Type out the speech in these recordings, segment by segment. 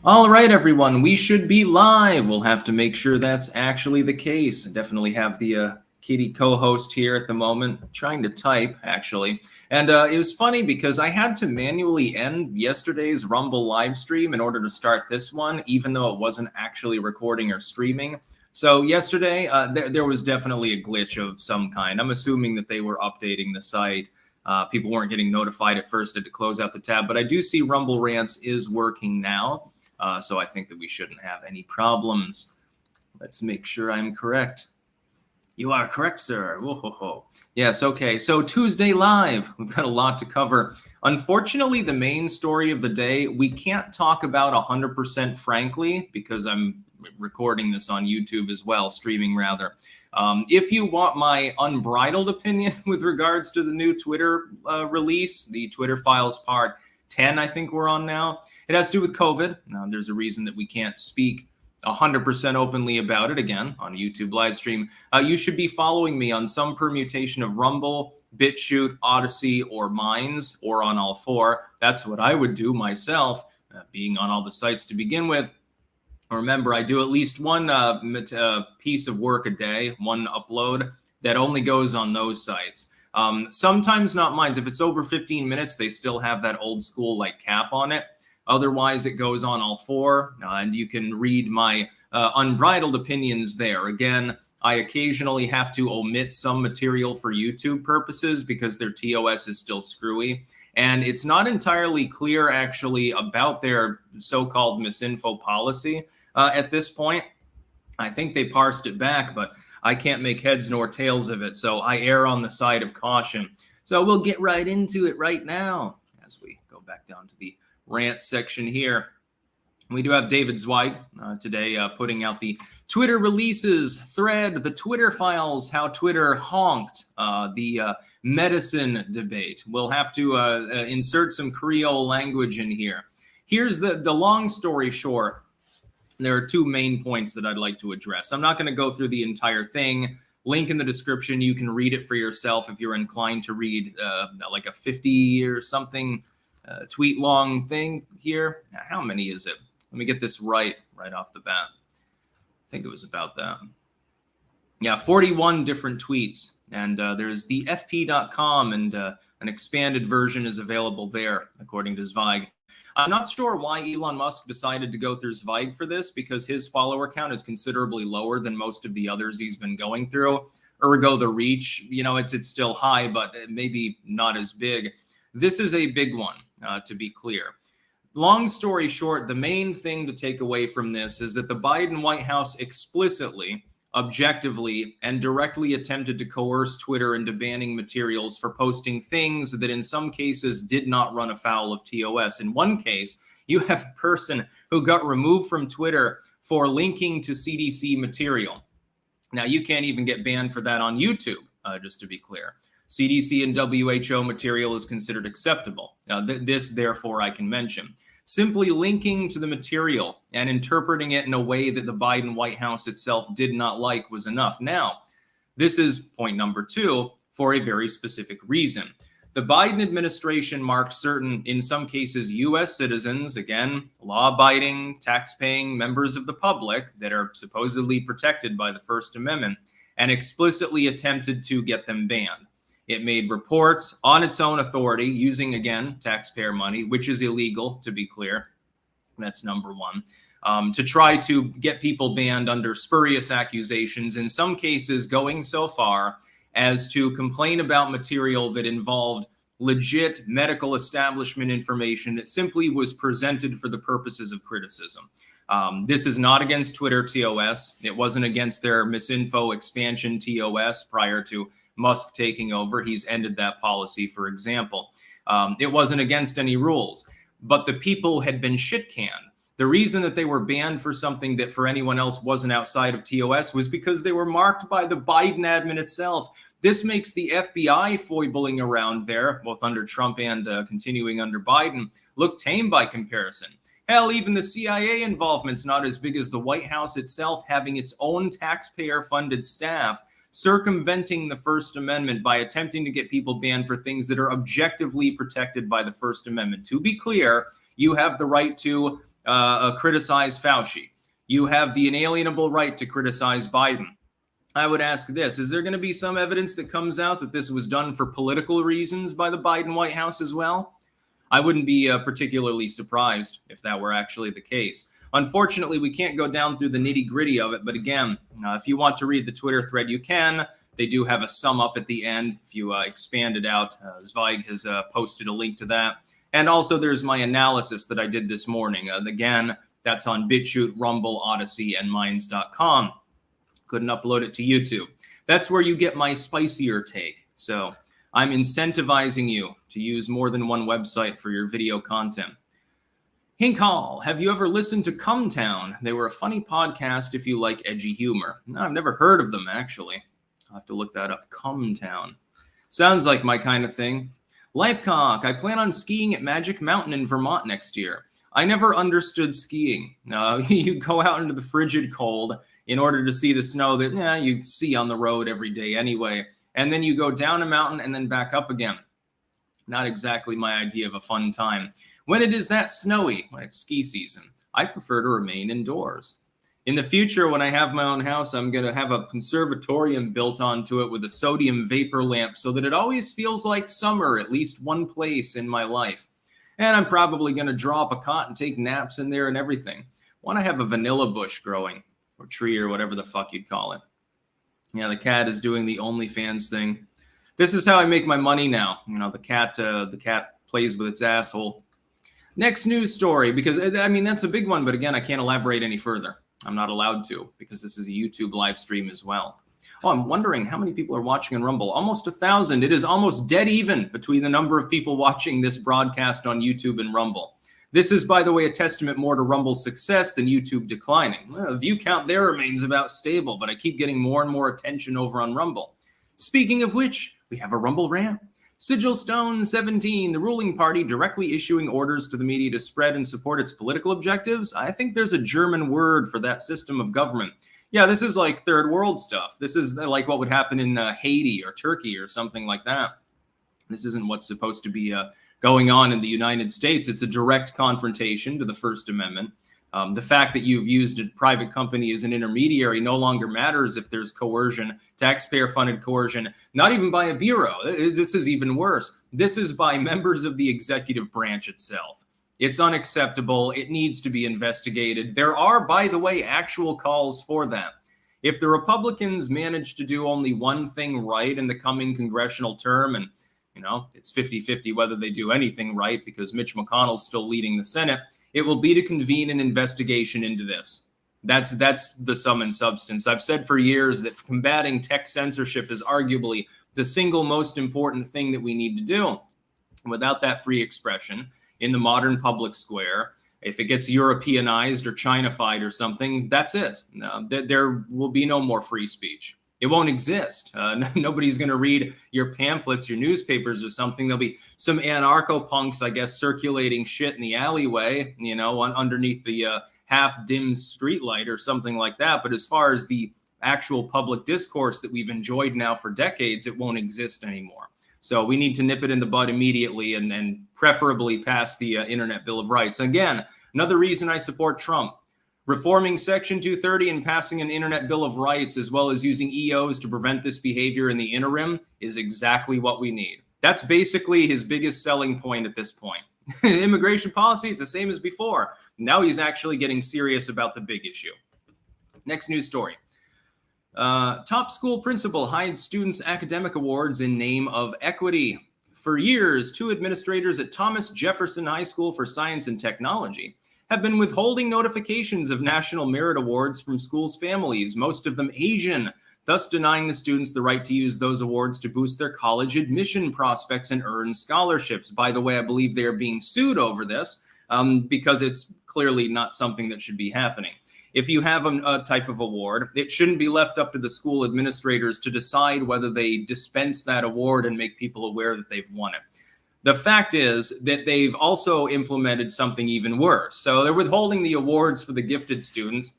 All right, everyone, we should be live. We'll have to make sure that's actually the case. I definitely have the kitty co-host here at the moment, trying to type, actually. And it was funny because I had to manually end yesterday's Rumble live stream in order to start this one, even though it wasn't actually recording or streaming. So yesterday, there was definitely a glitch of some kind. I'm assuming that they were updating the site. People weren't getting notified at first, had to close out the tab. But I do see Rumble Rants is working now. So I think that we shouldn't have any problems. Let's make sure I'm correct. You are correct, sir. Whoa. Yes, okay. So Tuesday Live, we've got a lot to cover. Unfortunately, the main story of the day, we can't talk about 100% frankly, because I'm recording this on YouTube as well, streaming rather. If you want my unbridled opinion with regards to the new Twitter release, the Twitter Files Part 10, I think we're on now. It has to do with COVID. Now, there's a reason that we can't speak 100% openly about it again on a YouTube live stream. You should be following me on some permutation of Rumble, BitChute, Odyssey, or Minds, or on all four. That's what I would do myself, being on all the sites to begin with. Remember, I do at least one piece of work a day, one upload that only goes on those sites. Sometimes not mine. If it's over 15 minutes, they still have that old school like cap on it. Otherwise, it goes on all four, and you can read my unbridled opinions there. Again, I occasionally have to omit some material for YouTube purposes because their TOS is still screwy. And it's not entirely clear, actually, about their so-called misinfo policy at this point. I think they parsed it back, but I can't make heads nor tails of it, so I err on the side of caution. So we'll get right into it right now as we go back down to the rant section here. We do have David Zweig today putting out the Twitter releases thread, the Twitter files, how Twitter honked, the medicine debate. We'll have to insert some Creole language in here. Here's the long story short. There are two main points that I'd like to address. I'm not going to go through the entire thing. Link in the description. You can read it for yourself if you're inclined to read like a 50 or something tweet long thing here. How many is it? Let me get this right off the bat. I think it was about that. Yeah, 41 different tweets. And there's the fp.com, and an expanded version is available there, according to Zweig. I'm not sure why Elon Musk decided to go through Zweig for this, because his follower count is considerably lower than most of the others he's been going through. Ergo, the reach, it's still high, but maybe not as big. This is a big one, to be clear. Long story short, the main thing to take away from this is that the Biden White House explicitly, objectively, and directly attempted to coerce Twitter into banning materials for posting things that in some cases did not run afoul of TOS. In one case, you have a person who got removed from Twitter for linking to CDC material. Now, you can't even get banned for that on YouTube, just to be clear. CDC and WHO material is considered acceptable. This, therefore, I can mention. Simply linking to the material and interpreting it in a way that the Biden White House itself did not like was enough. Now, this is point number two for a very specific reason. The Biden administration marked certain, in some cases, U.S. citizens, again, law-abiding, tax-paying members of the public that are supposedly protected by the First Amendment, and explicitly attempted to get them banned. It made reports on its own authority using, again, taxpayer money, which is illegal, to be clear. That's number one. To try to get people banned under spurious accusations, in some cases going so far as to complain about material that involved legit medical establishment information that simply was presented for the purposes of criticism. This is not against Twitter TOS. It wasn't against their misinfo expansion TOS prior to Musk taking over. He's ended that policy, for example. It wasn't against any rules, but the people had been shit-canned. The reason that they were banned for something that for anyone else wasn't outside of TOS was because they were marked by the Biden admin itself. This makes the FBI foibbling around there, both under Trump and continuing under Biden, look tame by comparison. Hell, even the CIA involvement's not as big as the White House itself having its own taxpayer-funded staff circumventing the First Amendment by attempting to get people banned for things that are objectively protected by the First Amendment. To be clear, you have the right to criticize Fauci. You have the inalienable right to criticize Biden. I would ask this: is there going to be some evidence that comes out that this was done for political reasons by the Biden White House as well? I wouldn't be particularly surprised if that were actually the case. Unfortunately, we can't go down through the nitty-gritty of it, but again, if you want to read the Twitter thread, you can. They do have a sum up at the end if you expand it out. Zweig has posted a link to that. And also there's my analysis that I did this morning. Again, that's on BitChute, Rumble, Odyssey, and Minds.com. Couldn't upload it to YouTube. That's where you get my spicier take. So I'm incentivizing you to use more than one website for your video content. Hink Hall, have you ever listened to Cumtown? They were a funny podcast if you like edgy humor. No, I've never heard of them, actually. I'll have to look that up. Cumtown. Sounds like my kind of thing. Lifecock, I plan on skiing at Magic Mountain in Vermont next year. I never understood skiing. You go out into the frigid cold in order to see the snow that you see on the road every day anyway. And then you go down a mountain and then back up again. Not exactly my idea of a fun time. When it is that snowy, when it's ski season, I prefer to remain indoors. In the future, when I have my own house, I'm going to have a conservatorium built onto it with a sodium vapor lamp so that it always feels like summer, at least one place in my life. And I'm probably going to draw up a cot and take naps in there and everything. Want to have a vanilla bush growing, or tree, or whatever the fuck you'd call it. Yeah, the cat is doing the OnlyFans thing. This is how I make my money now. The cat plays with its asshole. Next news story, because that's a big one, but again, I can't elaborate any further. I'm not allowed to, because this is a YouTube live stream as well. Oh, I'm wondering how many people are watching on Rumble. Almost 1,000. It is almost dead even between the number of people watching this broadcast on YouTube and Rumble. This is, by the way, a testament more to Rumble's success than YouTube declining. Well, the view count there remains about stable, but I keep getting more and more attention over on Rumble. Speaking of which, we have a Rumble rant. Sigil Stone 17, the ruling party directly issuing orders to the media to spread and support its political objectives. I think there's a German word for that system of government. Yeah, this is like third world stuff. This is like what would happen in Haiti or Turkey or something like that. This isn't what's supposed to be going on in the United States. It's a direct confrontation to the First Amendment. The fact that you've used a private company as an intermediary no longer matters if there's coercion, taxpayer-funded coercion, not even by a bureau. This is even worse. This is by members of the executive branch itself. It's unacceptable. It needs to be investigated. There are, by the way, actual calls for that. If the Republicans manage to do only one thing right in the coming congressional term, and it's 50-50 whether they do anything right because Mitch McConnell's still leading the Senate, it will be to convene an investigation into this. That's the sum and substance. I've said for years that combating tech censorship is arguably the single most important thing that we need to do. Without that free expression in the modern public square, if it gets Europeanized or Chinafied or something, that's it. There will be no more free speech. It won't exist. Nobody's going to read your pamphlets, your newspapers or something. There'll be some anarcho-punks, I guess, circulating shit in the alleyway, underneath the half-dim streetlight or something like that. But as far as the actual public discourse that we've enjoyed now for decades, it won't exist anymore. So we need to nip it in the bud immediately and preferably pass the Internet Bill of Rights. Again, another reason I support Trump. Reforming Section 230 and passing an Internet Bill of Rights, as well as using EOs to prevent this behavior in the interim, is exactly what we need. That's basically his biggest selling point at this point. Immigration policy is the same as before. Now he's actually getting serious about the big issue. Next news story. Top school principal hides students' academic awards in name of equity. For years, 2 administrators at Thomas Jefferson High School for Science and Technology have been withholding notifications of National Merit Awards from schools' families, most of them Asian, thus denying the students the right to use those awards to boost their college admission prospects and earn scholarships. By the way, I believe they are being sued over this because it's clearly not something that should be happening. If you have a type of award, it shouldn't be left up to the school administrators to decide whether they dispense that award and make people aware that they've won it. The fact is that they've also implemented something even worse. So they're withholding the awards for the gifted students.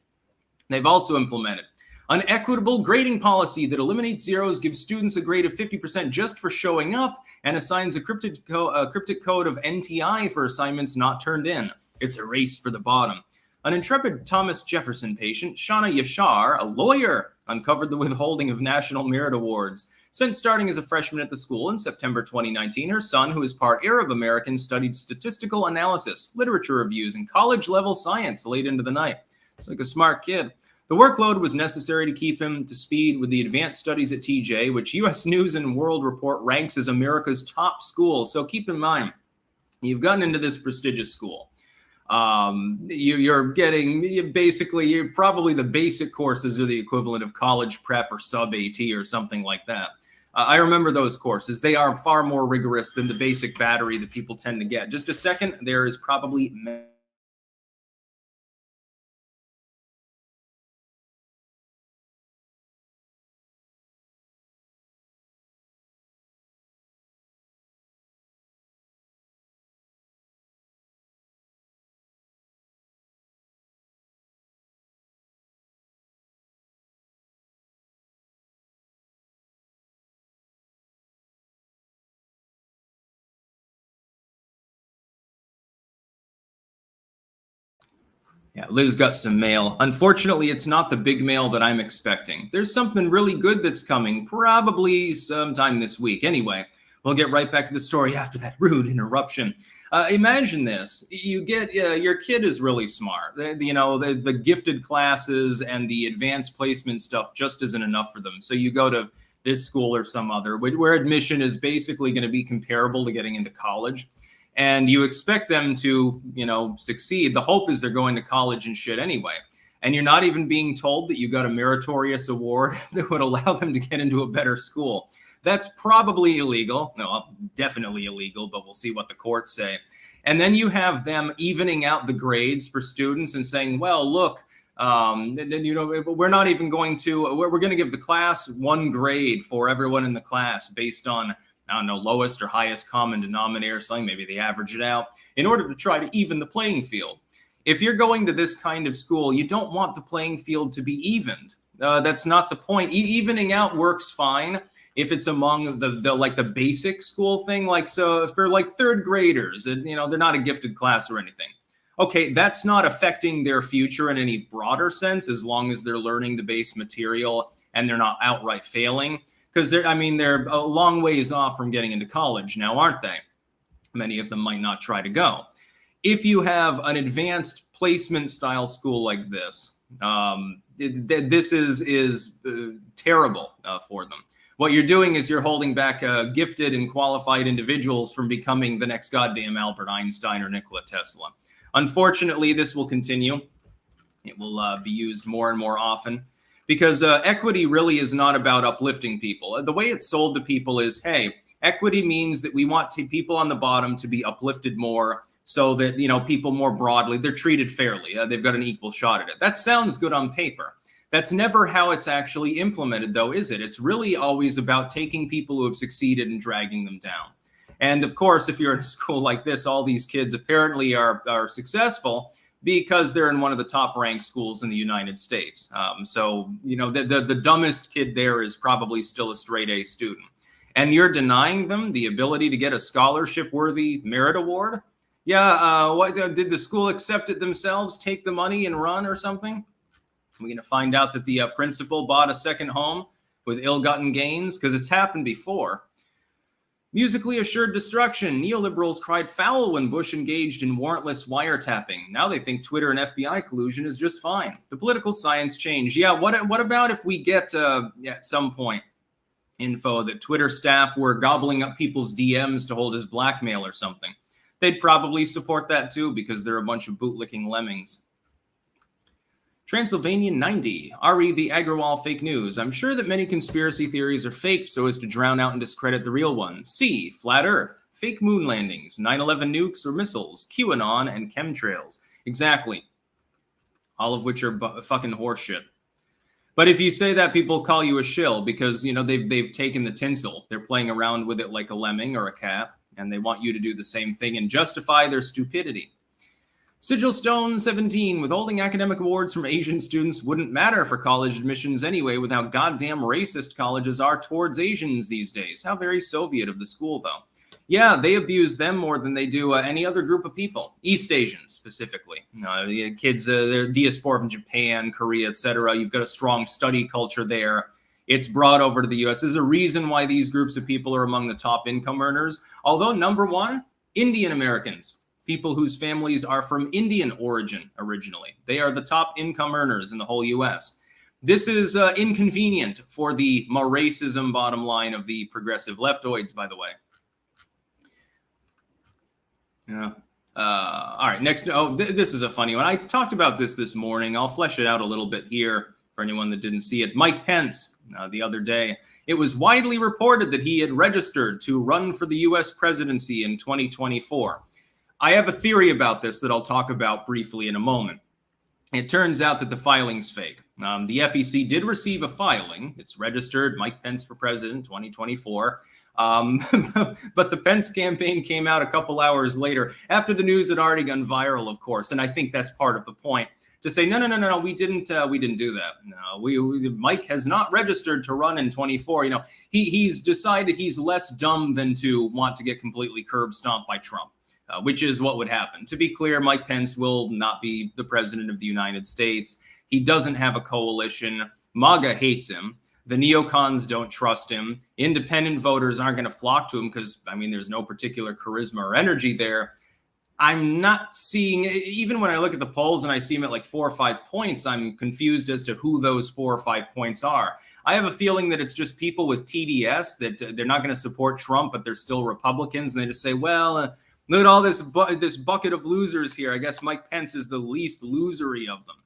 They've also implemented an equitable grading policy that eliminates zeros, gives students a grade of 50% just for showing up, and assigns a cryptic code of NTI for assignments not turned in. It's a race for the bottom. An intrepid Thomas Jefferson patient, Shauna Yashar, a lawyer, uncovered the withholding of National Merit Awards. Since starting as a freshman at the school in September 2019, her son, who is part Arab American, studied statistical analysis, literature reviews, and college-level science late into the night. He's like a smart kid. The workload was necessary to keep him to speed with the advanced studies at TJ, which U.S. News and World Report ranks as America's top school. So keep in mind, you've gotten into this prestigious school. You're getting basically probably the basic courses are the equivalent of college prep or sub AT or something like that. I remember those courses. They are far more rigorous than the basic battery that people tend to get. Just a second, there is probably... Yeah, Liz got some mail. Unfortunately, it's not the big mail that I'm expecting. There's something really good that's coming, probably sometime this week. Anyway, we'll get right back to the story after that rude interruption. Imagine this. You get, your kid is really smart. The gifted classes and the advanced placement stuff just isn't enough for them. So you go to this school or some other, where admission is basically going to be comparable to getting into college. And you expect them to, succeed. The hope is they're going to college and shit anyway. And you're not even being told that you got a meritorious award that would allow them to get into a better school. That's probably illegal. No, definitely illegal, but we'll see what the courts say. And then you have them evening out the grades for students and saying, well, look, we're not even going to, we're going to give the class one grade for everyone in the class based on, I don't know, lowest or highest common denominator, something, maybe they average it out, in order to try to even the playing field. If you're going to this kind of school, you don't want the playing field to be evened. That's not the point. Evening out works fine if it's among the basic school thing, like so for like third graders, and they're not a gifted class or anything. Okay, that's not affecting their future in any broader sense, as long as they're learning the base material and they're not outright failing. Because they're a long ways off from getting into college now, aren't they? Many of them might not try to go. If you have an advanced placement style school like this, this is terrible for them. What you're doing is you're holding back gifted and qualified individuals from becoming the next goddamn Albert Einstein or Nikola Tesla. Unfortunately, this will continue. It will be used more and more often. Because equity really is not about uplifting people. The way it's sold to people is, hey, equity means that we want people on the bottom to be uplifted more so that, people more broadly, they're treated fairly. They've got an equal shot at it. That sounds good on paper. That's never how it's actually implemented, though, is it? It's really always about taking people who have succeeded and dragging them down. And of course, if you're in a school like this, all these kids apparently are successful because they're in one of the top ranked schools in the United States. So, the dumbest kid there is probably still a straight A student. And you're denying them the ability to get a scholarship-worthy merit award? Yeah, what did the school accept it themselves, take the money and run or something? We're going to find out that the principal bought a second home with ill-gotten gains? Because it's happened before. Musically assured destruction. Neoliberals cried foul when Bush engaged in warrantless wiretapping. Now they think Twitter and FBI collusion is just fine. The political science changed. Yeah, what about if we get, at some point, info that Twitter staff were gobbling up people's DMs to hold as blackmail or something? They'd probably support that too because they're a bunch of bootlicking lemmings. Transylvanian 90, Ari the Agrawal fake news. I'm sure that many conspiracy theories are faked so as to drown out and discredit the real ones. C, flat earth, fake moon landings, 9/11 nukes or missiles, QAnon, and chemtrails. Exactly. All of which are fucking horseshit. But if you say that, people call you a shill because, they've taken the tinsel. They're playing around with it like a lemming or a cat, and they want you to do the same thing and justify their stupidity. Sigil Stone 17, withholding academic awards from Asian students wouldn't matter for college admissions anyway with how goddamn racist colleges are towards Asians these days. How very Soviet of the school, though. Yeah, they abuse them more than they do any other group of people, East Asians specifically. Kids, they're diaspora from Japan, Korea, etc. You've got a strong study culture there. It's brought over to the U.S. There's a reason why these groups of people are among the top income earners. Although number one, Indian Americans, people whose families are from Indian origin originally. They are the top income earners in the whole U.S. This is inconvenient for the racism bottom line of the progressive leftoids, by the way. Yeah. All right. Next. Oh, this is a funny one. I talked about this morning. I'll flesh it out a little bit here for anyone that didn't see it. Mike Pence, the other day, it was widely reported that he had registered to run for the U.S. presidency in 2024. I have a theory about this that I'll talk about briefly in a moment. It turns out that the filing's fake. The FEC did receive a filing. It's registered, Mike Pence for president 2024. But the Pence campaign came out a couple hours later after the news had already gone viral, of course. And I think that's part of the point to say, no, we didn't do that. No, Mike has not registered to run in 24. He's decided he's less dumb than to want to get completely curb stomped by Trump, which is what would happen. To be clear, Mike Pence will not be the president of the United States. He doesn't have a coalition. MAGA hates him. The neocons don't trust him. Independent voters aren't going to flock to him because, there's no particular charisma or energy there. I'm not seeing, even when I look at the polls and I see him at like 4 or 5 points, I'm confused as to who those 4 or 5 points are. I have a feeling that it's just people with TDS, that they're not going to support Trump, but they're still Republicans. And they just say, well, look at all this bucket of losers here. I guess Mike Pence is the least losery of them.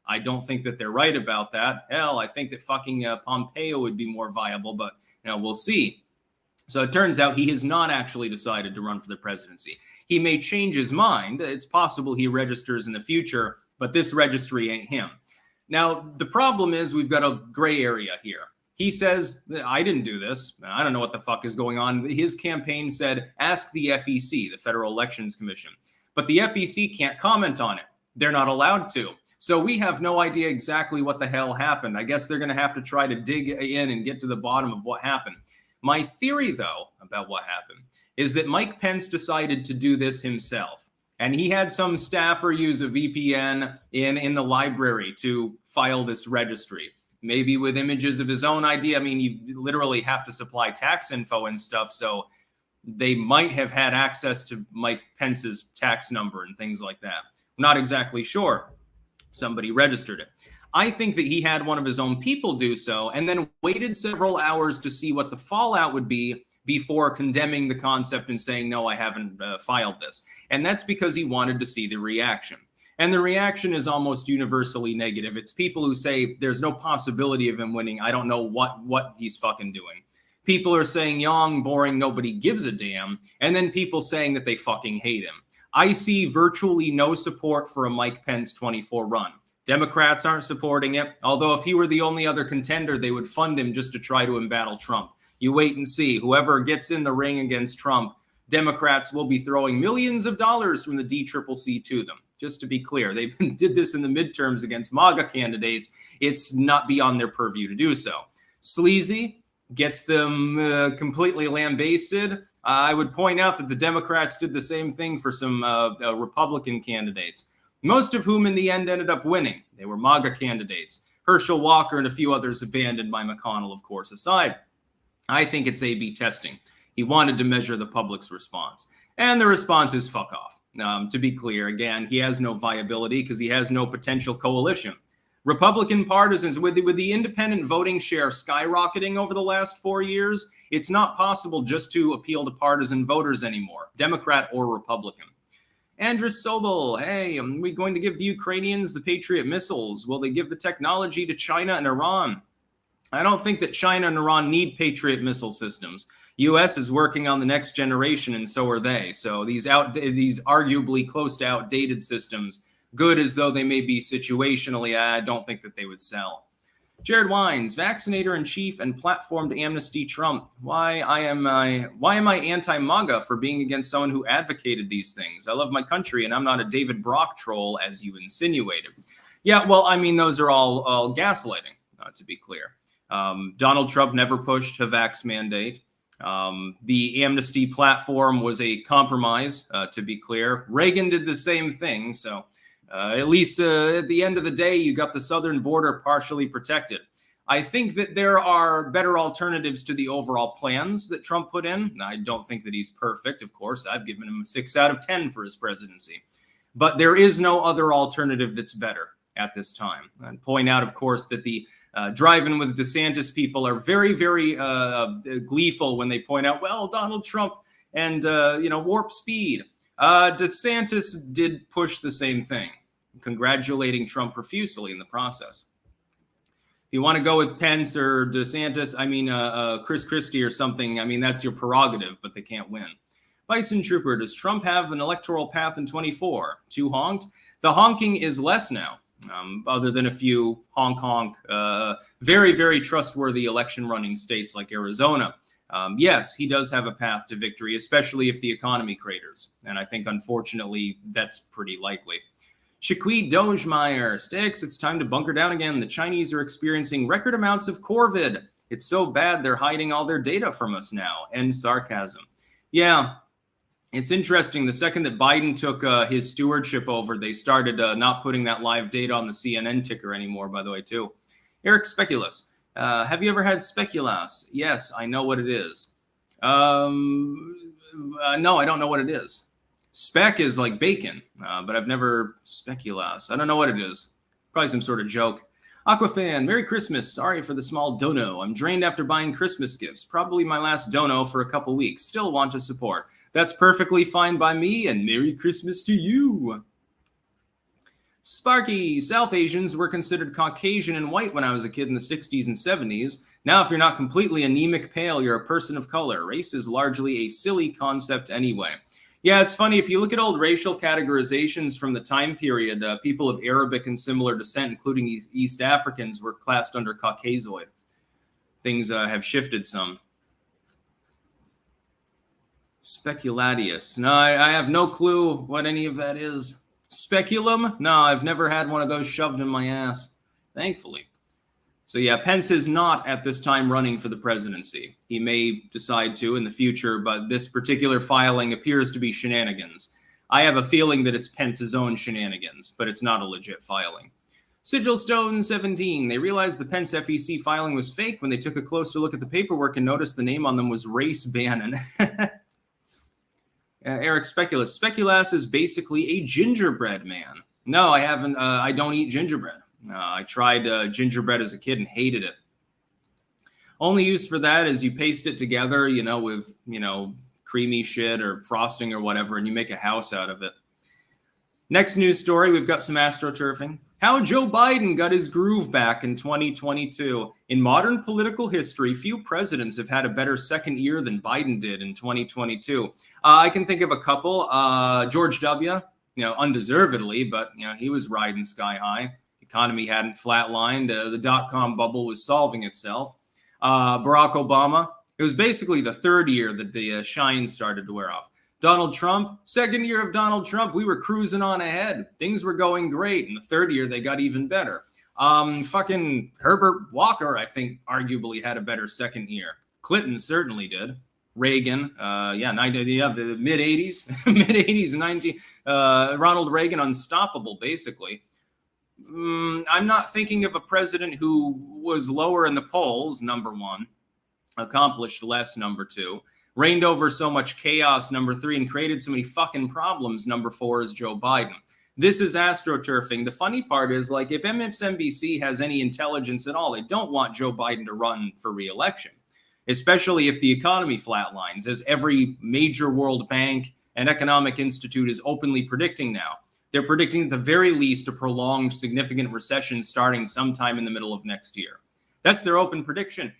I don't think that they're right about that. Hell, I think that fucking Pompeo would be more viable, but we'll see. So it turns out he has not actually decided to run for the presidency. He may change his mind. It's possible he registers in the future, but this registry ain't him. Now, the problem is we've got a gray area here. He says, I didn't do this. I don't know what the fuck is going on. His campaign said, ask the FEC, the Federal Elections Commission. But the FEC can't comment on it. They're not allowed to. So we have no idea exactly what the hell happened. I guess they're going to have to try to dig in and get to the bottom of what happened. My theory, though, about what happened is that Mike Pence decided to do this himself. And he had some staffer use a VPN in the library to file this registry, maybe with images of his own ID. You literally have to supply tax info and stuff. So they might have had access to Mike Pence's tax number and things like that. I'm not exactly sure. Somebody registered it. I think that he had one of his own people do so and then waited several hours to see what the fallout would be before condemning the concept and saying, no, I haven't filed this. And that's because he wanted to see the reaction. And the reaction is almost universally negative. It's people who say there's no possibility of him winning. I don't know what he's fucking doing. People are saying young, boring, nobody gives a damn. And then people saying that they fucking hate him. I see virtually no support for a Mike Pence 24 run. Democrats aren't supporting it, although if he were the only other contender, they would fund him just to try to embattle Trump. You wait and see. Whoever gets in the ring against Trump, Democrats will be throwing millions of dollars from the DCCC to them. Just to be clear, they did this in the midterms against MAGA candidates. It's not beyond their purview to do so. Sleazy gets them completely lambasted. I would point out that the Democrats did the same thing for some Republican candidates, most of whom in the end ended up winning. They were MAGA candidates. Herschel Walker and a few others abandoned by McConnell, of course, aside. I think it's A/B testing. He wanted to measure the public's response. And the response is fuck off. To be clear, again, he has no viability because he has no potential coalition. Republican partisans, with the independent voting share skyrocketing over the last 4 years, it's not possible just to appeal to partisan voters anymore, Democrat or Republican. Andrus Sobel, hey, are we going to give the Ukrainians the Patriot missiles? Will they give the technology to China and Iran? I don't think that China and Iran need Patriot missile systems. U.S. is working on the next generation, and so are they. So these arguably close to outdated systems, good as though they may be situationally, I don't think that they would sell. Jared Wines, vaccinator in chief and platformed amnesty Trump. Why am I anti-MAGA for being against someone who advocated these things? I love my country, and I'm not a David Brock troll, as you insinuated. Yeah, well, those are all gaslighting, to be clear. Donald Trump never pushed a vax mandate. The amnesty platform was a compromise, to be clear. Reagan did the same thing. So at least at the end of the day, you got the southern border partially protected. I think that there are better alternatives to the overall plans that Trump put in. I don't think that he's perfect, of course. I've given him a 6 out of 10 for his presidency. But there is no other alternative that's better at this time. I'd point out, of course, that the driving with DeSantis people are very, very gleeful when they point out, well, Donald Trump and, warp speed. DeSantis did push the same thing, congratulating Trump profusely in the process. If you want to go with Pence or DeSantis, Chris Christie or something, that's your prerogative, but they can't win. Bison Trooper, does Trump have an electoral path in 24? Too honked? The honking is less now, other than a few honk, very, very trustworthy election running states like Arizona. Yes, he does have a path to victory, especially if the economy craters. And I think, unfortunately, that's pretty likely. Shaquille Dogemeyer, Sticks, it's time to bunker down again. The Chinese are experiencing record amounts of Corvid. It's so bad they're hiding all their data from us now. End sarcasm. Yeah, it's interesting. The second that Biden took his stewardship over, they started not putting that live data on the CNN ticker anymore, by the way, too. Eric Speculus, have you ever had Speculas? Yes, I know what it is. No, I don't know what it is. Spec is like bacon, but I've never Speculas. I don't know what it is. Probably some sort of joke. Aquafan, Merry Christmas. Sorry for the small dono. I'm drained after buying Christmas gifts. Probably my last dono for a couple weeks. Still want to support. That's perfectly fine by me, and Merry Christmas to you. Sparky, South Asians were considered Caucasian and white when I was a kid in the 60s and 70s. Now, if you're not completely anemic pale, you're a person of color. Race is largely a silly concept anyway. Yeah, it's funny. If you look at old racial categorizations from the time period, people of Arabic and similar descent, including East Africans, were classed under Caucasoid. Things have shifted some. Speculatius. No, I have no clue what any of that is. Speculum? No, I've never had one of those shoved in my ass, thankfully. So yeah, Pence is not at this time running for the presidency. He may decide to in the future, but this particular filing appears to be shenanigans. I have a feeling that it's Pence's own shenanigans, but it's not a legit filing. Sigilstone 17. They realized the Pence FEC filing was fake when they took a closer look at the paperwork and noticed the name on them was Race Bannon. Eric Speculus. Speculas is basically a gingerbread man. No, I haven't. I don't eat gingerbread. I tried gingerbread as a kid and hated it. Only use for that is you paste it together, with, creamy shit or frosting or whatever, and you make a house out of it. Next news story, we've got some astroturfing. How Joe Biden got his groove back in 2022. In modern political history, few presidents have had a better second year than Biden did in 2022. I can think of a couple. George W., undeservedly, but, he was riding sky high. Economy hadn't flatlined. The dot-com bubble was solving itself. Barack Obama, it was basically the third year that the shine started to wear off. Donald Trump, second year of Donald Trump, we were cruising on ahead. Things were going great. In the third year, they got even better. Fucking Herbert Walker, I think, arguably had a better second year. Clinton certainly did. Reagan, the mid-80s, mid-80s, 19. Ronald Reagan, unstoppable, basically. I'm not thinking of a president who was lower in the polls, number one, accomplished less, number two, reigned over so much chaos, number three, and created so many fucking problems, number four, is Joe Biden. This is astroturfing. The funny part is, if MSNBC has any intelligence at all, they don't want Joe Biden to run for re-election, especially if the economy flatlines, as every major World Bank and Economic Institute is openly predicting now. They're predicting at the very least a prolonged significant recession starting sometime in the middle of next year. That's their open prediction.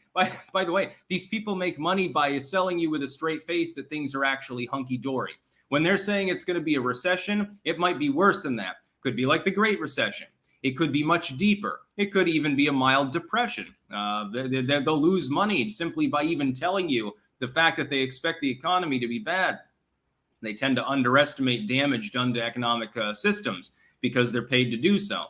By the way, these people make money by selling you with a straight face that things are actually hunky-dory. When they're saying it's going to be a recession, it might be worse than that. Could be like the Great Recession. It could be much deeper. It could even be a mild depression. They'll lose money simply by even telling you the fact that they expect the economy to be bad. They tend to underestimate damage done to economic systems because they're paid to do so.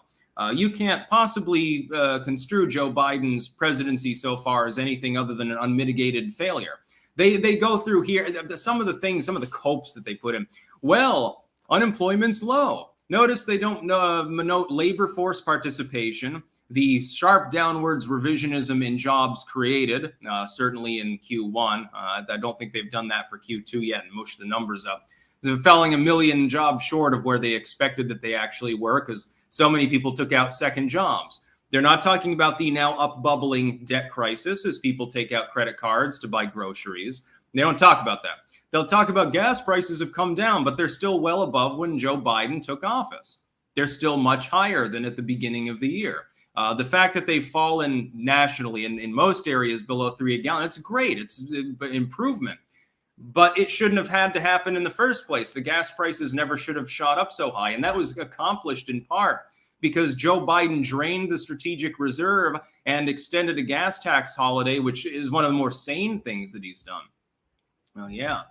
You can't possibly construe Joe Biden's presidency so far as anything other than an unmitigated failure. They go through here, some of the things, some of the copes that they put in. Well, unemployment's low. Notice they don't note labor force participation, the sharp downwards revisionism in jobs created, certainly in Q1. I don't think they've done that for Q2 yet and mushed the numbers up. They're falling 1 million jobs short of where they expected that they actually were because so many people took out second jobs. They're not talking about the now up-bubbling debt crisis as people take out credit cards to buy groceries. They don't talk about that. They'll talk about gas prices have come down, but they're still well above when Joe Biden took office. They're still much higher than at the beginning of the year. The fact that they've fallen nationally in most areas below 3 a gallon, that's great. It's an improvement. But it shouldn't have had to happen in the first place. The gas prices never should have shot up so high. And that was accomplished in part because Joe Biden drained the strategic reserve and extended a gas tax holiday, which is one of the more sane things that he's done. Well, yeah.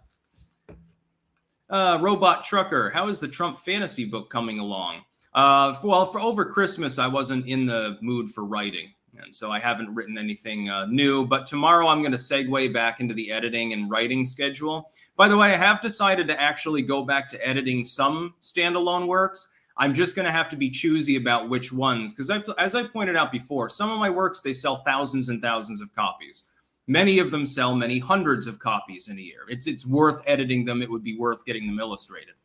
Robot Trucker, how is the Trump fantasy book coming along? Well, for over Christmas, I wasn't in the mood for writing. And so I haven't written anything new. But tomorrow I'm going to segue back into the editing and writing schedule. By the way, I have decided to actually go back to editing some standalone works. I'm just going to have to be choosy about which ones. Because as I pointed out before, some of my works, they sell thousands and thousands of copies. Many of them sell many hundreds of copies in a year. It's worth editing them. It would be worth getting them illustrated.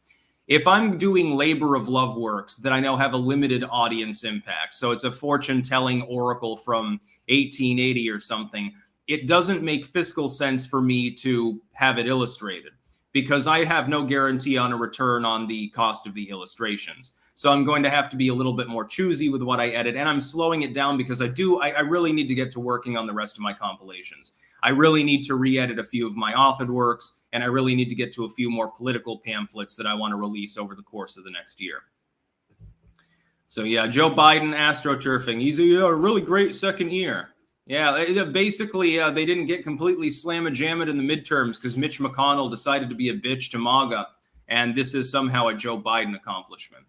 If I'm doing labor of love works that I know have a limited audience impact, so it's a fortune-telling oracle from 1880 or something, it doesn't make fiscal sense for me to have it illustrated because I have no guarantee on a return on the cost of the illustrations. So I'm going to have to be a little bit more choosy with what I edit, and I'm slowing it down because I really need to get to working on the rest of my compilations. I really need to re-edit a few of my authored works, and I really need to get to a few more political pamphlets that I want to release over the course of the next year. So yeah, Joe Biden astroturfing. He's a really great second year. Yeah, basically they didn't get completely slam-a-jam-it in the midterms because Mitch McConnell decided to be a bitch to MAGA, and this is somehow a Joe Biden accomplishment.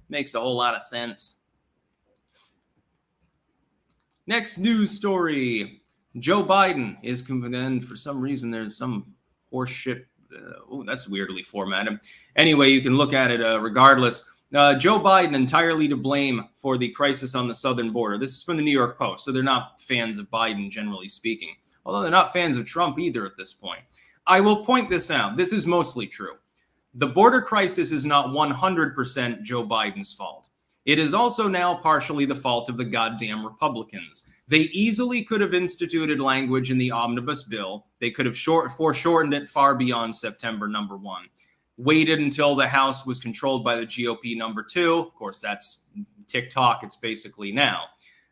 Makes a whole lot of sense. Next news story. Joe Biden is convinced, for some reason, there's some horse shit. Oh, that's weirdly formatted. Anyway, you can look at it regardless. Joe Biden entirely to blame for the crisis on the southern border. This is from the New York Post, so they're not fans of Biden, generally speaking. Although they're not fans of Trump either at this point. I will point this out. This is mostly true. The border crisis is not 100% Joe Biden's fault. It is also now partially the fault of the goddamn Republicans. They easily could have instituted language in the omnibus bill. They could have foreshortened it far beyond September number 1. Waited until the House was controlled by the GOP number 2. Of course, that's TikTok. It's basically now.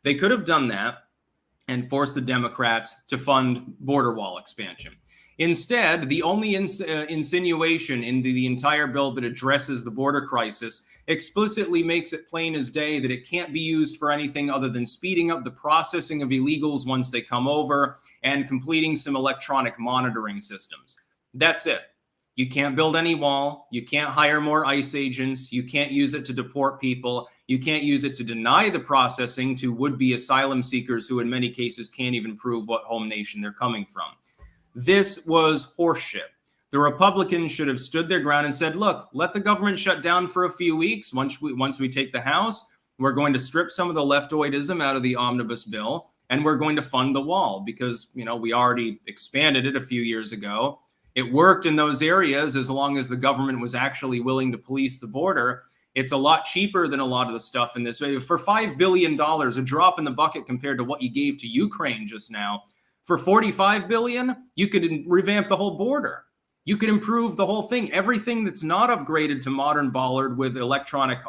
They could have done that and forced the Democrats to fund border wall expansion. Instead, the only insinuation into the entire bill that addresses the border crisis explicitly makes it plain as day that it can't be used for anything other than speeding up the processing of illegals once they come over and completing some electronic monitoring systems. That's it. You can't build any wall. You can't hire more ICE agents. You can't use it to deport people. You can't use it to deny the processing to would-be asylum seekers who in many cases can't even prove what home nation they're coming from. This was horseshit. The Republicans should have stood their ground and said, look, let the government shut down for a few weeks. Once we take the House, we're going to strip some of the leftoidism out of the omnibus bill, and we're going to fund the wall because, we already expanded it a few years ago. It worked in those areas as long as the government was actually willing to police the border. It's a lot cheaper than a lot of the stuff in this way. For $5 billion, a drop in the bucket compared to what you gave to Ukraine just now, for $45 billion, you could revamp the whole border. You could improve the whole thing. Everything that's not upgraded to modern bollard with electronic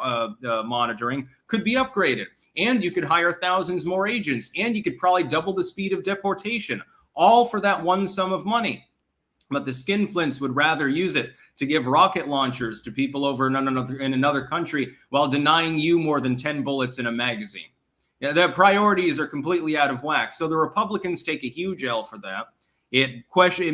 monitoring could be upgraded. And you could hire thousands more agents. And you could probably double the speed of deportation, all for that one sum of money. But the skinflints would rather use it to give rocket launchers to people over in another country while denying you more than 10 bullets in a magazine. Yeah, their priorities are completely out of whack. So the Republicans take a huge L for that. It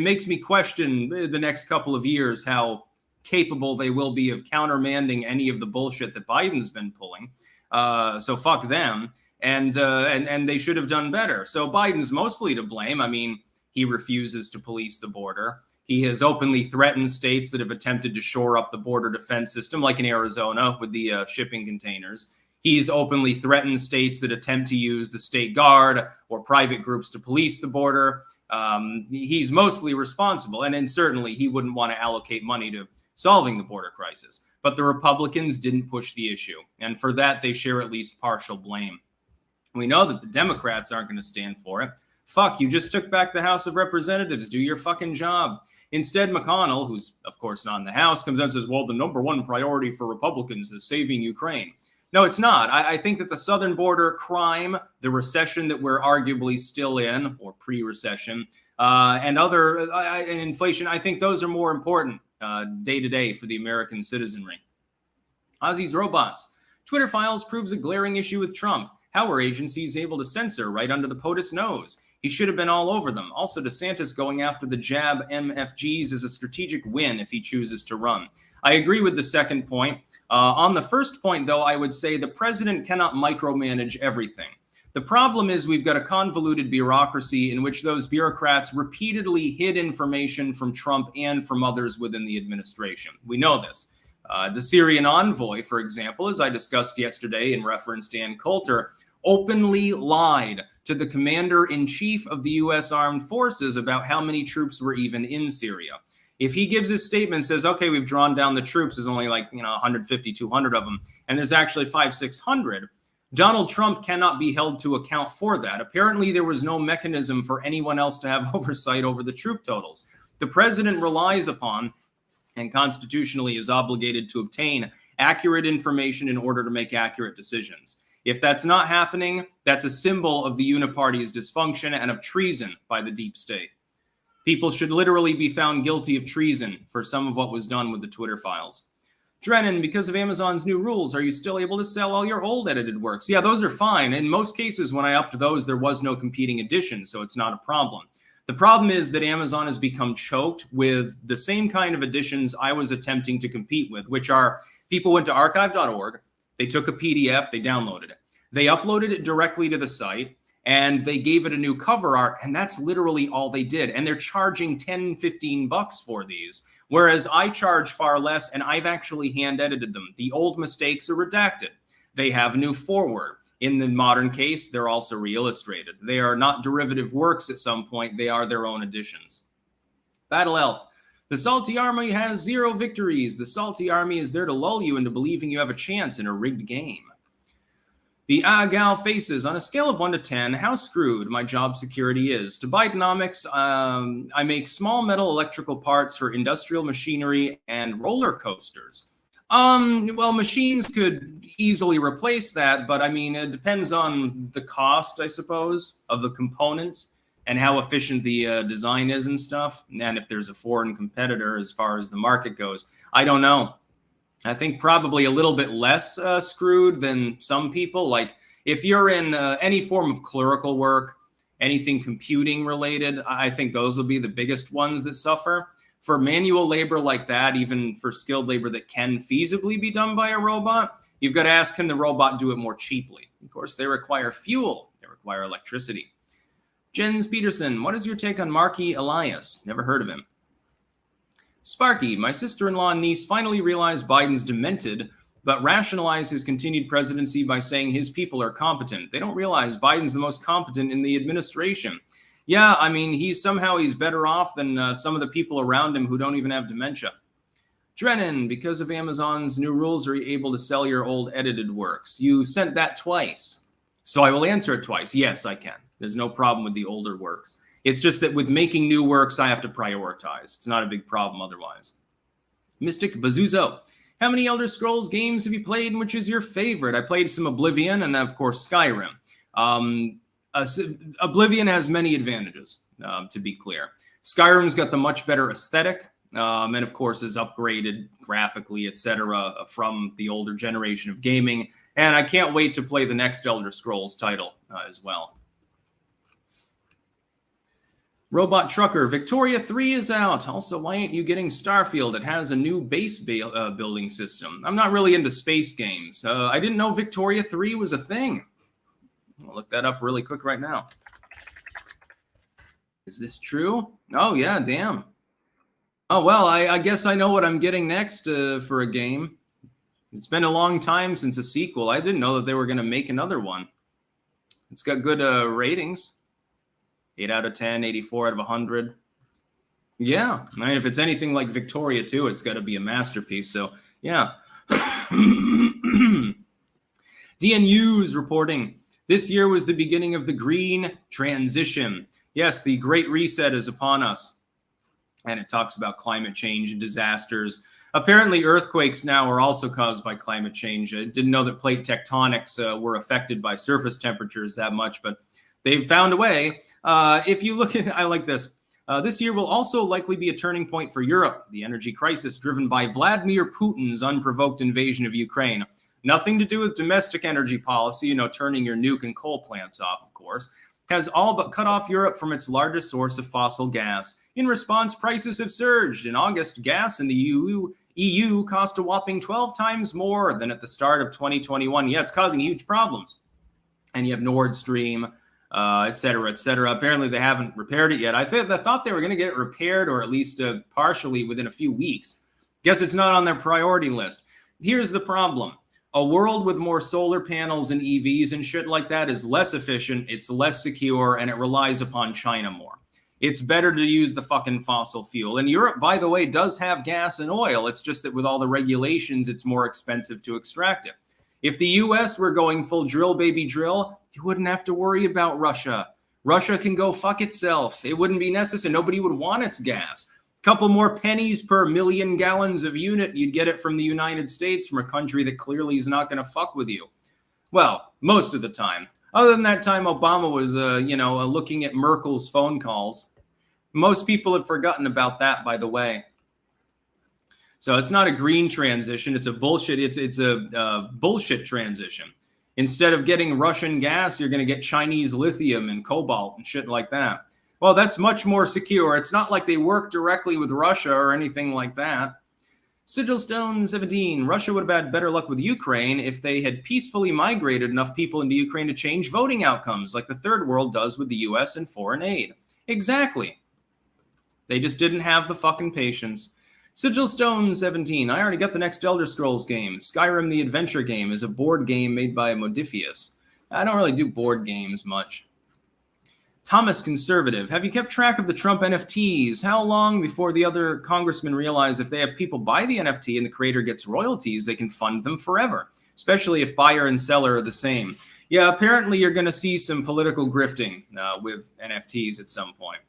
makes me question the next couple of years how capable they will be of countermanding any of the bullshit that Biden's been pulling. So fuck them. And they should have done better. So Biden's mostly to blame. I mean, he refuses to police the border. He has openly threatened states that have attempted to shore up the border defense system, like in Arizona with the shipping containers. He's openly threatened states that attempt to use the state guard or private groups to police the border. He's mostly responsible, and then certainly he wouldn't want to allocate money to solving the border crisis. But the Republicans didn't push the issue, and for that they share at least partial blame. We know that the Democrats aren't going to stand for it. Fuck, you just took back the House of Representatives. Do your fucking job. Instead, McConnell, who's of course not in the House, comes out and says, well, the number one priority for Republicans is saving Ukraine. No, it's not. I think that the southern border crime, the recession that we're arguably still in, or pre-recession, and other and inflation, I think those are more important day to day for the American citizenry. Ozzy's robots. Twitter files proves a glaring issue with Trump. How are agencies able to censor right under the POTUS nose? He should have been all over them. Also, DeSantis going after the jab MFGs is a strategic win if he chooses to run. I agree with the second point. On the first point, though, I would say the president cannot micromanage everything. The problem is we've got a convoluted bureaucracy in which those bureaucrats repeatedly hid information from Trump and from others within the administration. We know this. The Syrian envoy, for example, as I discussed yesterday in reference to Ann Coulter, openly lied to the commander-in-chief of the U.S. Armed Forces about how many troops were even in Syria. If he gives his statement and says, okay, we've drawn down the troops, there's only 150, 200 of them, and there's actually 500, 600, Donald Trump cannot be held to account for that. Apparently, there was no mechanism for anyone else to have oversight over the troop totals. The president relies upon, and constitutionally is obligated to obtain, accurate information in order to make accurate decisions. If that's not happening, that's a symbol of the uniparty's dysfunction and of treason by the deep state. People should literally be found guilty of treason for some of what was done with the Twitter files. Drennan, because of Amazon's new rules, are you still able to sell all your old edited works? Yeah, those are fine. In most cases, when I upped those, there was no competing edition, so it's not a problem. The problem is that Amazon has become choked with the same kind of editions I was attempting to compete with, which are people went to archive.org, they took a PDF, they downloaded it. They uploaded it directly to the site, and they gave it a new cover art, and that's literally all they did. And they're charging $10, $15 for these, whereas I charge far less, and I've actually hand-edited them. The old mistakes are redacted. They have new forward. In the modern case, they're also re-illustrated. They are not derivative works at some point. They are their own editions. Battle Elf. The Salty Army has 0 victories. The Salty Army is there to lull you into believing you have a chance in a rigged game. The Agal faces, on a scale of 1 to 10, how screwed my job security is. To Bidenomics, I make small metal electrical parts for industrial machinery and roller coasters. Well, machines could easily replace that, but I mean, it depends on the cost, I suppose, of the components and how efficient the design is and stuff. And if there's a foreign competitor as far as the market goes, I don't know. I think probably a little bit less screwed than some people. Like if you're in any form of clerical work, anything computing related, I think those will be the biggest ones that suffer. For manual labor like that, even for skilled labor that can feasibly be done by a robot, you've got to ask, can the robot do it more cheaply? Of course, they require fuel. They require electricity. Jens Peterson, what is your take on Marky Elias? Never heard of him. Sparky, my sister-in-law and niece finally realized Biden's demented, but rationalize his continued presidency by saying his people are competent. They don't realize Biden's the most competent in the administration. Yeah, I mean, he's better off than some of the people around him who don't even have dementia. Drennan, because of Amazon's new rules, are you able to sell your old edited works? You sent that twice, so I will answer it twice. Yes, I can. There's no problem with the older works. It's just that with making new works, I have to prioritize. It's not a big problem otherwise. Mystic Bazuzo, how many Elder Scrolls games have you played and which is your favorite? I played some Oblivion and, of course, Skyrim. Oblivion has many advantages, to be clear. Skyrim's got the much better aesthetic, and of course is upgraded graphically, etc., from the older generation of gaming. And I can't wait to play the next Elder Scrolls title as well. Robot Trucker, Victoria 3 is out. Also, why ain't you getting Starfield? It has a new base building system. I'm not really into space games. I didn't know Victoria 3 was a thing. I'll look that up really quick right now. Is this true? Oh, yeah, damn. Oh, well, I guess I know what I'm getting next for a game. It's been a long time since a sequel. I didn't know that they were going to make another one. It's got good ratings. 8 out of 10, 84 out of 100. Yeah. I mean, if it's anything like Victoria 2, it's got to be a masterpiece. So, yeah. DNU's reporting. This year was the beginning of the green transition. Yes, the Great Reset is upon us. And it talks about climate change and disasters. Apparently, earthquakes now are also caused by climate change. I didn't know that plate tectonics were affected by surface temperatures that much, but they've found a way. If you look at, I like this. This year will also likely be a turning point for Europe. The energy crisis driven by Vladimir Putin's unprovoked invasion of Ukraine. Nothing to do with domestic energy policy, turning your nuke and coal plants off, of course, has all but cut off Europe from its largest source of fossil gas. In response, prices have surged. In August, gas in the EU cost a whopping 12 times more than at the start of 2021. Yeah, it's causing huge problems. And you have Nord Stream, et cetera, et cetera. Apparently, they haven't repaired it yet. I thought they were going to get it repaired, or at least partially within a few weeks. Guess it's not on their priority list. Here's the problem. A world with more solar panels and EVs and shit like that is less efficient, it's less secure, and it relies upon China more. It's better to use the fucking fossil fuel. And Europe, by the way, does have gas and oil. It's just that with all the regulations, it's more expensive to extract it. If the US were going full drill, baby drill, you wouldn't have to worry about Russia. Russia can go fuck itself. It wouldn't be necessary. Nobody would want its gas. Couple more pennies per million gallons of unit, you'd get it from the United States, from a country that clearly is not going to fuck with you. Well, most of the time. Other than that time Obama was, looking at Merkel's phone calls. Most people have forgotten about that, by the way. So it's not a green transition. It's a bullshit. It's a bullshit transition. Instead of getting Russian gas, you're going to get Chinese lithium and cobalt and shit like that. Well, that's much more secure. It's not like they work directly with Russia or anything like that. Sigilstone 17. Russia would have had better luck with Ukraine if they had peacefully migrated enough people into Ukraine to change voting outcomes like the third world does with the US and foreign aid. Exactly. They just didn't have the fucking patience. Sigilstone 17. I already got the next Elder Scrolls game. Skyrim the Adventure Game is a board game made by Modifius. I don't really do board games much. Thomas Conservative, have you kept track of the Trump NFTs? How long before the other congressmen realize if they have people buy the NFT and the creator gets royalties, they can fund them forever, especially if buyer and seller are the same? Yeah, apparently you're going to see some political grifting with NFTs at some point,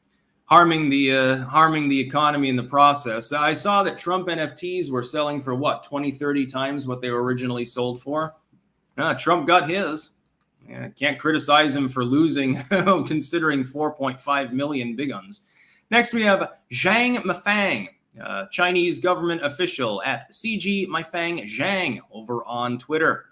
harming the economy in the process. I saw that Trump NFTs were selling for, 20, 30 times what they were originally sold for? Trump got his. Yeah, can't criticize him for losing, considering 4.5 million big uns. Next, we have Zhang Mafang, Chinese government official at CG Mafang Zhang over on Twitter.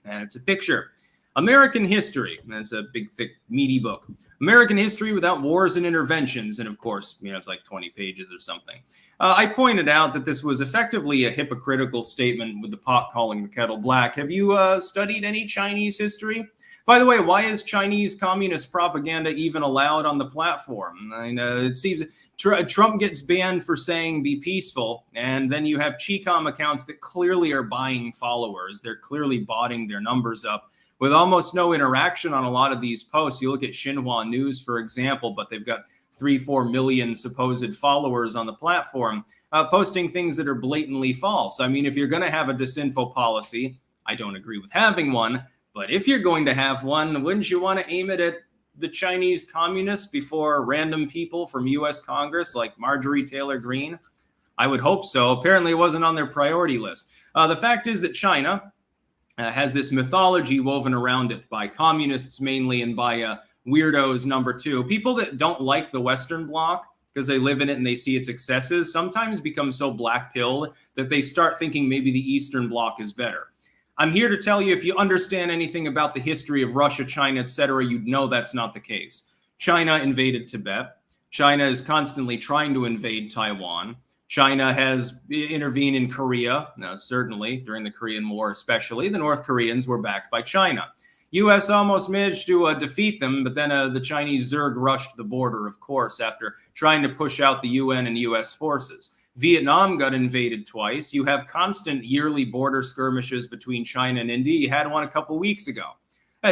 And it's a picture. American history. And it's a big, thick, meaty book. American history without wars and interventions. And of course, it's like 20 pages or something. I pointed out that this was effectively a hypocritical statement with the pot calling the kettle black. Have you studied any Chinese history? By the way, why is Chinese communist propaganda even allowed on the platform? It seems Trump gets banned for saying be peaceful, and then you have Chi-Com accounts that clearly are buying followers. They're clearly botting their numbers up with almost no interaction on a lot of these posts. You look at Xinhua News, for example, but they've got 3-4 million supposed followers on the platform posting things that are blatantly false. I mean, if you're going to have a disinfo policy, I don't agree with having one, but if you're going to have one, wouldn't you want to aim it at the Chinese communists before random people from U.S. Congress like Marjorie Taylor Greene? I would hope so. Apparently it wasn't on their priority list. The fact is that China has this mythology woven around it by communists mainly and by weirdos number two. People that don't like the Western Bloc because they live in it and they see its excesses sometimes become so black-pilled that they start thinking maybe the Eastern Bloc is better. I'm here to tell you, if you understand anything about the history of Russia, China, etc., you'd know that's not the case. China invaded Tibet. China is constantly trying to invade Taiwan. China has intervened in Korea, certainly during the Korean War especially. The North Koreans were backed by China. U.S. almost managed to defeat them, but then the Chinese Zerg rushed the border, of course, after trying to push out the UN and U.S. forces. Vietnam got invaded twice. You have constant yearly border skirmishes between China and India. You had one a couple weeks ago.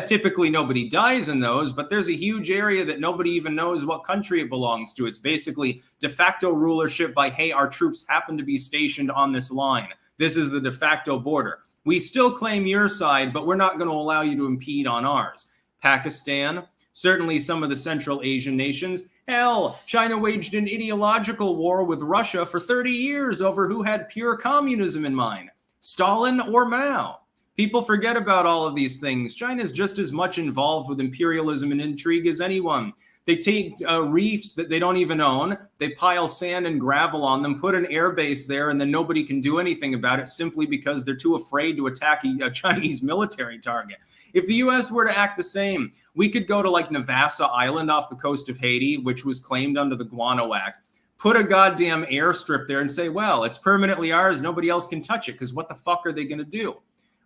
Typically, nobody dies in those, but there's a huge area that nobody even knows what country it belongs to. It's basically de facto rulership by, hey, our troops happen to be stationed on this line. This is the de facto border. We still claim your side, but we're not going to allow you to impede on ours. Pakistan, certainly some of the Central Asian nations. Hell, China waged an ideological war with Russia for 30 years over who had pure communism in mind, Stalin or Mao. People forget about all of these things. China is just as much involved with imperialism and intrigue as anyone. They take reefs that they don't even own, they pile sand and gravel on them, put an air base there, and then nobody can do anything about it simply because they're too afraid to attack a Chinese military target. If the U.S. were to act the same, we could go to like Navassa Island off the coast of Haiti, which was claimed under the Guano Act, put a goddamn airstrip there and say, well, it's permanently ours. Nobody else can touch it because what the fuck are they going to do?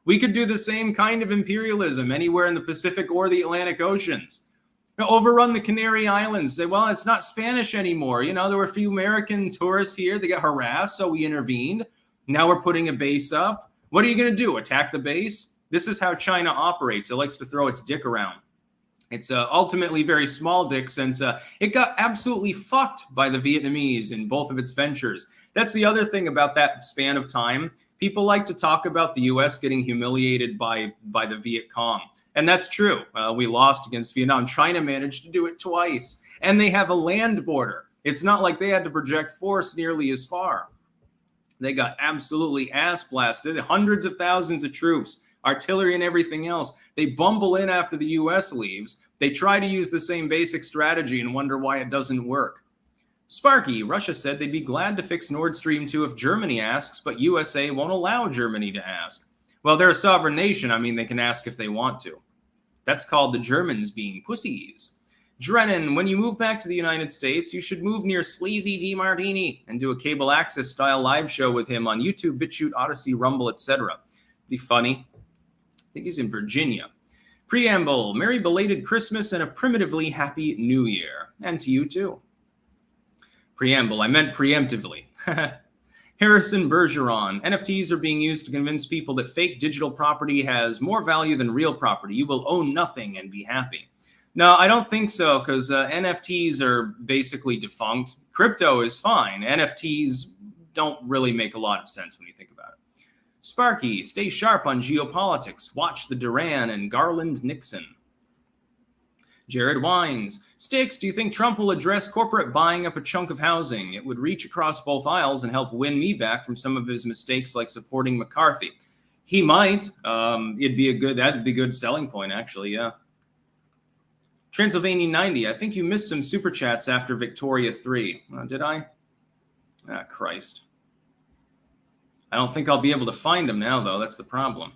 We could do the same kind of imperialism anywhere in the Pacific or the Atlantic Oceans. Overrun the Canary Islands, say, well, it's not Spanish anymore. You know, there were a few American tourists here. They got harassed, so we intervened. Now we're putting a base up. What are you going to do? Attack the base? This is how China operates. It likes to throw its dick around. It's ultimately very small dick since it got absolutely fucked by the Vietnamese in both of its ventures. That's the other thing about that span of time. People like to talk about the U.S. getting humiliated by the Viet Cong. And that's true. We lost against Vietnam. China managed to do it twice. And they have a land border. It's not like they had to project force nearly as far. They got absolutely ass blasted. Hundreds of thousands of troops, artillery and everything else. They bumble in after the U.S. leaves. They try to use the same basic strategy and wonder why it doesn't work. Sparky, Russia said they'd be glad to fix Nord Stream 2 if Germany asks, but USA won't allow Germany to ask. Well, they're a sovereign nation. I mean, they can ask if they want to. That's called the Germans being pussies. Drennan, when you move back to the United States, you should move near Sleazy D. Martini and do a cable access style live show with him on YouTube, BitChute, Odyssey, Rumble, etc. Be funny. I think he's in Virginia. Preamble, Merry belated Christmas and a primitively Happy New Year. And to you too. Preamble, I meant preemptively. Harrison Bergeron, NFTs are being used to convince people that fake digital property has more value than real property. You will own nothing and be happy. No, I don't think so, because NFTs are basically defunct. Crypto is fine. NFTs don't really make a lot of sense when you think about it. Sparky, stay sharp on geopolitics. Watch the Duran and Garland Nixon. Jared Wines, Sticks, do you think Trump will address corporate buying up a chunk of housing? It would reach across both aisles and help win me back from some of his mistakes like supporting McCarthy. He might. That'd be a good selling point, actually, yeah. Transylvania 90, I think you missed some super chats after Victoria 3. Did I? Ah, Christ. I don't think I'll be able to find them now, though. That's the problem.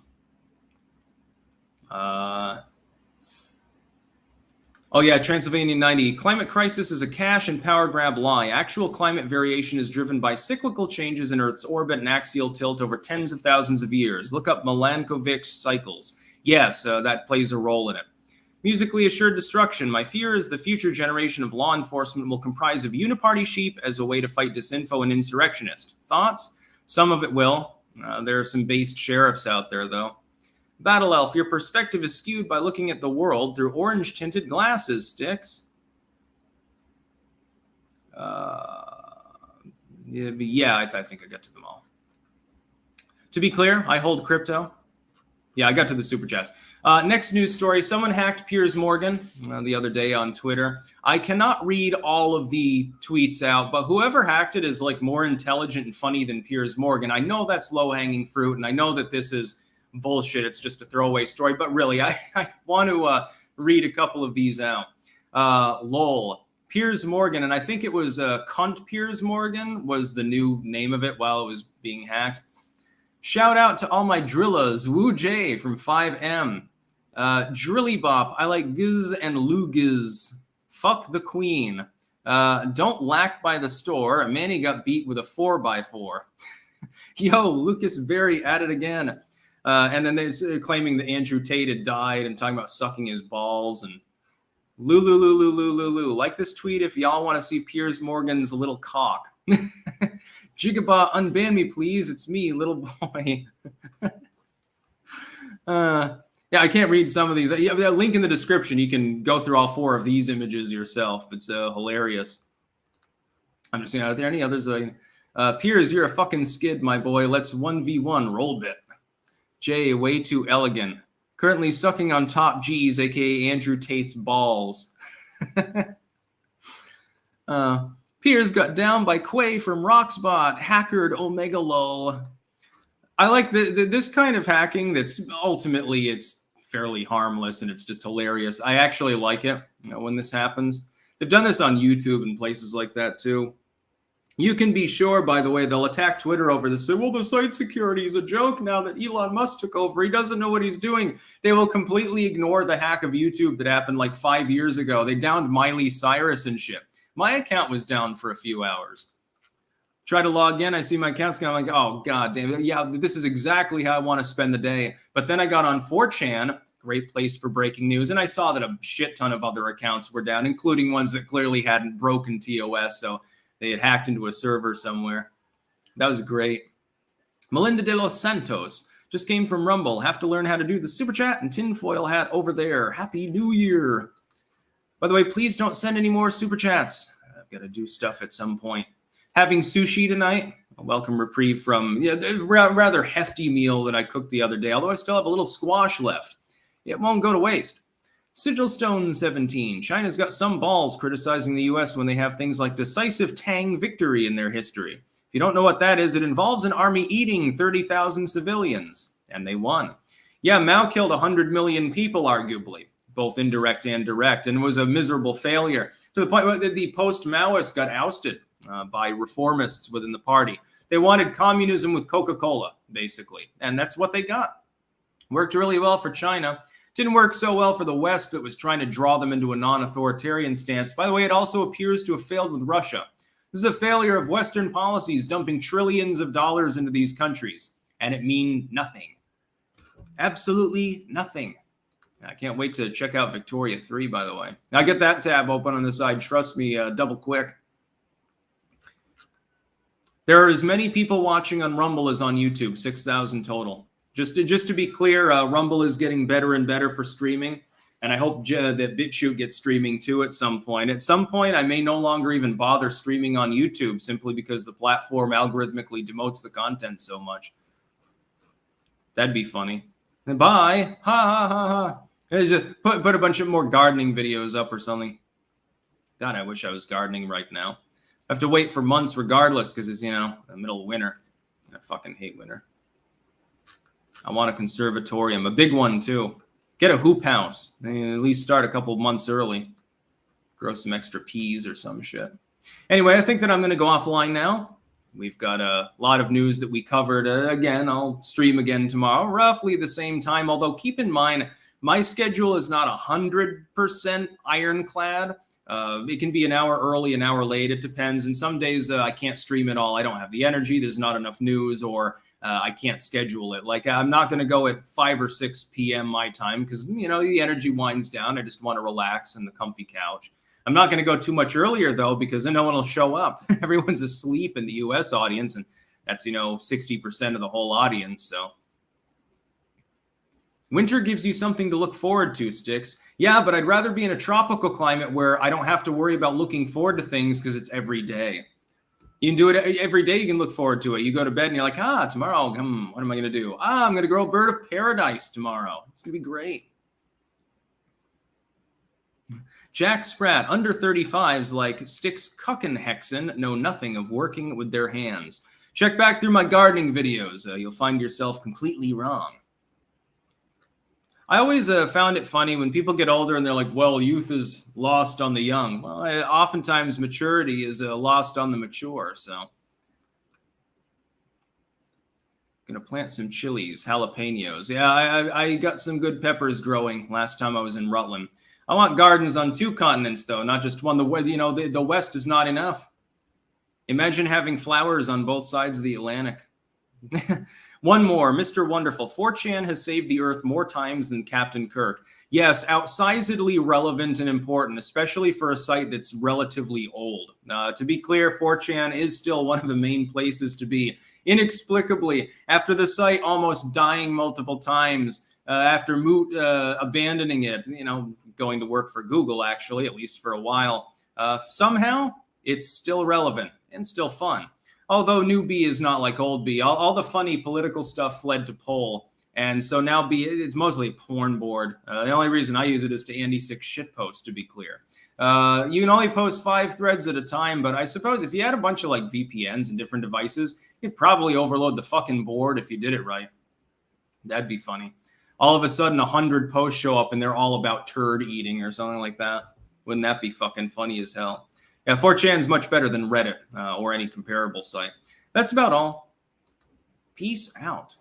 Oh, yeah, Transylvania 90. Climate crisis is a cash and power grab lie. Actual climate variation is driven by cyclical changes in Earth's orbit and axial tilt over tens of thousands of years. Look up Milankovitch cycles. Yes, that plays a role in it. Musically assured destruction. My fear is the future generation of law enforcement will comprise of uniparty sheep as a way to fight disinfo and insurrectionists. Thoughts? Some of it will. There are some based sheriffs out there, though. Battle Elf, your perspective is skewed by looking at the world through orange-tinted glasses, Sticks. Yeah, I think I got to them all. To be clear, I hold crypto. Yeah, I got to the super chats. Next news story. Someone hacked Piers Morgan the other day on Twitter. I cannot read all of the tweets out, but whoever hacked it is like more intelligent and funny than Piers Morgan. I know that's low-hanging fruit, and I know that this is bullshit. It's just a throwaway story. But really, I want to read a couple of these out. Lol. Piers Morgan, and I think it was Cunt Piers Morgan was the new name of it while it was being hacked. Shout out to all my drillas. Woo J from 5M. Drilly Bop. I like giz and lugiz. Fuck the queen. Don't lack by the store. Manny got beat with a 4x4. Yo, Lucas Berry at it again. And then they're claiming that Andrew Tate had died and talking about sucking his balls and Lulu. Like this tweet if y'all want to see Piers Morgan's little cock. Jigabot, unban me, please. It's me, little boy. Yeah, I can't read some of these. You have a link in the description. You can go through all 4 of these images yourself. It's hilarious. I'm just seeing, are there any others? Piers, you're a fucking skid, my boy. Let's 1v1 roll bit. Jay, way too elegant. Currently sucking on top G's, aka Andrew Tate's balls. Piers got down by Quay from Roxbot. Hackered Omega lol. I like this kind of hacking that's ultimately it's fairly harmless and it's just hilarious. I actually like it, when this happens. They've done this on YouTube and places like that too. You can be sure, by the way, they'll attack Twitter over this. Say, well, the site security is a joke now that Elon Musk took over. He doesn't know what he's doing. They will completely ignore the hack of YouTube that happened like 5 years ago. They downed Miley Cyrus and shit. My account was down for a few hours. Try to log in. I see my account's gone. I'm like, oh, God damn it. Yeah, this is exactly how I want to spend the day. But then I got on 4chan, great place for breaking news, and I saw that a shit ton of other accounts were down, including ones that clearly hadn't broken TOS, so they had hacked into a server somewhere. That was great. Melinda de los Santos just came from Rumble. Have to learn how to do the super chat and tinfoil hat over there. Happy New Year. By the way, please don't send any more super chats. I've got to do stuff at some point. Having sushi tonight. A welcome reprieve from a rather hefty meal that I cooked the other day, although I still have a little squash left. It won't go to waste. Sigilstone 17. China's got some balls criticizing the U.S. when they have things like decisive Tang victory in their history. If you don't know what that is, it involves an army eating 30,000 civilians. And they won. Yeah, Mao killed 100 million people, arguably, both indirect and direct, and was a miserable failure to the point where the post-Maoists got ousted by reformists within the party. They wanted communism with Coca-Cola, basically, and that's what they got. Worked really well for China. Didn't work so well for the West that was trying to draw them into a non-authoritarian stance. By the way, it also appears to have failed with Russia. This is a failure of Western policies dumping trillions of dollars into these countries, and it means nothing. Absolutely nothing. I can't wait to check out Victoria 3, by the way. Now get that tab open on the side. Trust me, double quick. There are as many people watching on Rumble as on YouTube, 6,000 total. Just to be clear, Rumble is getting better and better for streaming, and I hope that BitChute gets streaming too at some point. At some point, I may no longer even bother streaming on YouTube simply because the platform algorithmically demotes the content so much. That'd be funny. And bye. Ha ha ha ha. Just put a bunch of more gardening videos up or something. God, I wish I was gardening right now. I have to wait for months regardless because it's, the middle of winter. I fucking hate winter. I want a conservatorium, a big one too. Get a hoop house. At least start a couple months early. Grow some extra peas or some shit. Anyway, I think that I'm going to go offline now. We've got a lot of news that we covered. Again, I'll stream again tomorrow, roughly the same time. Although keep in mind, my schedule is not 100% ironclad. It can be an hour early, an hour late. It depends. And some days I can't stream at all. I don't have the energy. There's not enough news, or I can't schedule it. Like, I'm not going to go at 5 or 6 p.m. my time because, the energy winds down. I just want to relax in the comfy couch. I'm not going to go too much earlier, though, because then no one will show up. Everyone's asleep in the U.S. audience, and that's, 60% of the whole audience. So winter gives you something to look forward to, Sticks. Yeah, but I'd rather be in a tropical climate where I don't have to worry about looking forward to things because it's every day. You can do it every day. You can look forward to it. You go to bed and you're like, tomorrow, what am I going to do? I'm going to grow a bird of paradise tomorrow. It's going to be great. Jack Spratt, under 35s like Sticks Kuckenhexen know nothing of working with their hands. Check back through my gardening videos. You'll find yourself completely wrong. I always found it funny when people get older and they're like, well, youth is lost on the young. Well, oftentimes maturity is lost on the mature, so. Gonna plant some chilies, jalapenos. Yeah, I got some good peppers growing last time I was in Rutland. I want gardens on 2 continents, though, not just one. The West is not enough. Imagine having flowers on both sides of the Atlantic. One more, Mr. Wonderful. 4chan has saved the Earth more times than Captain Kirk. Yes, outsizedly relevant and important, especially for a site that's relatively old. To be clear, 4chan is still one of the main places to be. Inexplicably, after the site almost dying multiple times, after Moot abandoning it, going to work for Google, actually, at least for a while, somehow it's still relevant and still fun. Although new B is not like old B. All the funny political stuff fled to poll. And so now B, it's mostly a porn board. The only reason I use it is to anti-6 shitpost, to be clear. You can only post 5 threads at a time, but I suppose if you had a bunch of like VPNs and different devices, you'd probably overload the fucking board if you did it right. That'd be funny. All of a sudden, 100 posts show up and they're all about turd eating or something like that. Wouldn't that be fucking funny as hell? Yeah, 4chan is much better than Reddit or any comparable site. That's about all. Peace out.